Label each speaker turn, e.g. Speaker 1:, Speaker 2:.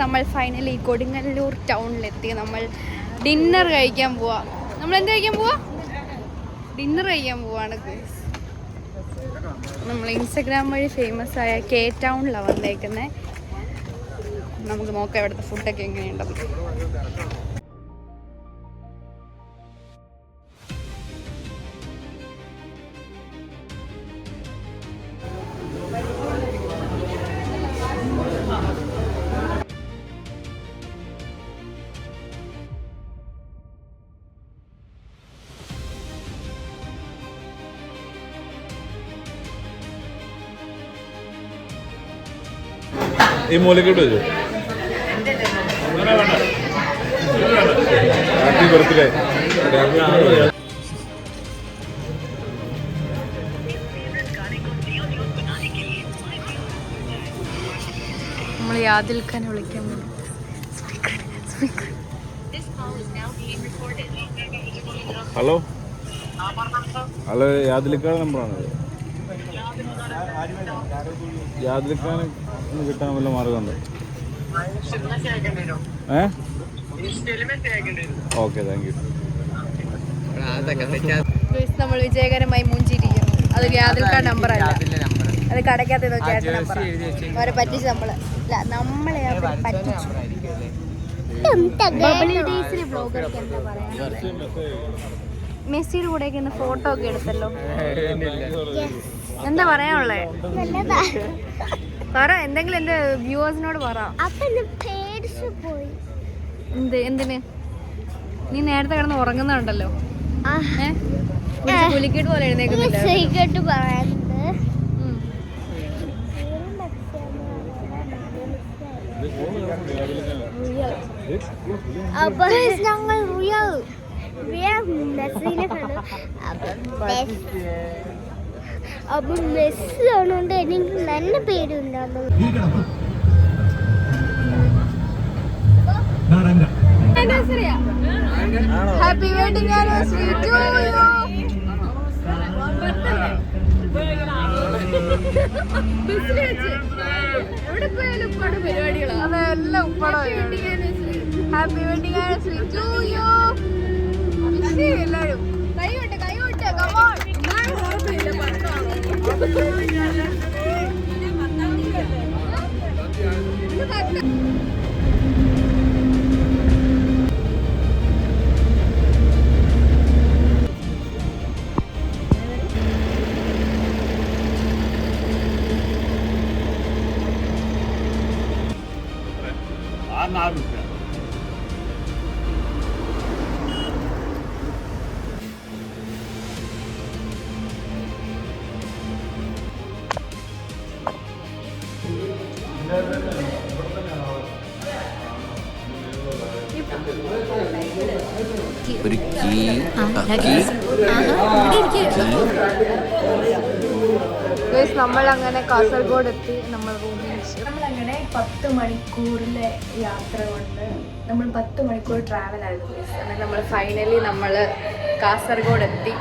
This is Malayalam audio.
Speaker 1: നമ്മൾ ഫൈനലി കൊടുങ്ങല്ലൂർ ടൗണിലെത്തി. നമ്മൾ ഡിന്നർ കഴിക്കാൻ പോവാ. നമ്മൾ എന്ത് കഴിക്കാൻ പോവാ? ഡിന്നർ കഴിക്കാൻ പോവാണ്. നമ്മൾ ഇൻസ്റ്റഗ്രാം വഴി ഫേമസ് ആയ കെ ടൗണിലാണ് വന്നേക്കുന്നത്. നമുക്ക് നോക്കാം ഇവിടുത്തെ ഫുഡൊക്കെ എങ്ങനെയുണ്ടെന്ന്.
Speaker 2: ഈ മൂലക്കോട്ട് വെച്ചു. Happy birthday.
Speaker 1: നമ്മൾ യാദിൽ ഖാനെ വിളിക്കാൻ പോകും.
Speaker 2: ഹലോ ഹലോ, യാദിലിക്കാട് നമ്പറാണ്. യാദിലിക്കാന് കിട്ടാൻ വല്ല മാർഗമുണ്ട്? Okay, thank you.
Speaker 1: നമ്മൾ വിജയകരമായി മുഞ്ചിരിക്കുന്നു. അത് യാദിൽ ഖാൻ നമ്പറല്ല, അത് കടയ്ക്കകത്ത് നോക്കിയായിട്ട് നമ്പർ. അവരെ പറ്റിച്ച് നമ്മളെ പറ്റിച്ചു. ബ്ലോഗർക്ക് എന്താ പറയാ? മെസ്സിയുടെ കൂടെ ഫോട്ടോ ഒക്കെ എടുത്തല്ലോ. എന്താ പറയാനുള്ളേ? പറ, എന്തെങ്കിലും എന്റെ വ്യൂവേഴ്സിനോട് പറ. എന്തിന്? നീ നേരത്തെ കിടന്ന് ഉറങ്ങുന്നുണ്ടല്ലോ. പുലിക്കേട്ട് പോലെ എഴുന്നേക്കുന്നില്ല.
Speaker 3: ഞങ്ങൾ മെസ്സിനെ കണ്ടു. അപ്പം മെസ്സി ആണോണ്ട് എനിക്ക് നല്ല പേരുണ്ടാകും.
Speaker 1: Happy wedding anniversary to you. എവിടെ പോയാലും ഉപ്പാട് പരിപാടികളാണ്. അതെല്ലാം ഉപ്പാടോ. Happy wedding anniversary to you. എല്ലാരും കൈവിട്ട് കമോൺ.
Speaker 4: ഒരു
Speaker 1: നമ്മളങ്ങനെ കാസർഗോഡ് എത്തി. നമ്മൾ നമ്മളങ്ങനെ 10 മണിക്കൂറിലെ യാത്ര കൊണ്ട് നമ്മൾ 10 മണിക്കൂർ ട്രാവൽ ആയിരുന്നു. നമ്മൾ ഫൈനലി നമ്മൾ കാസർഗോഡ് എത്തി.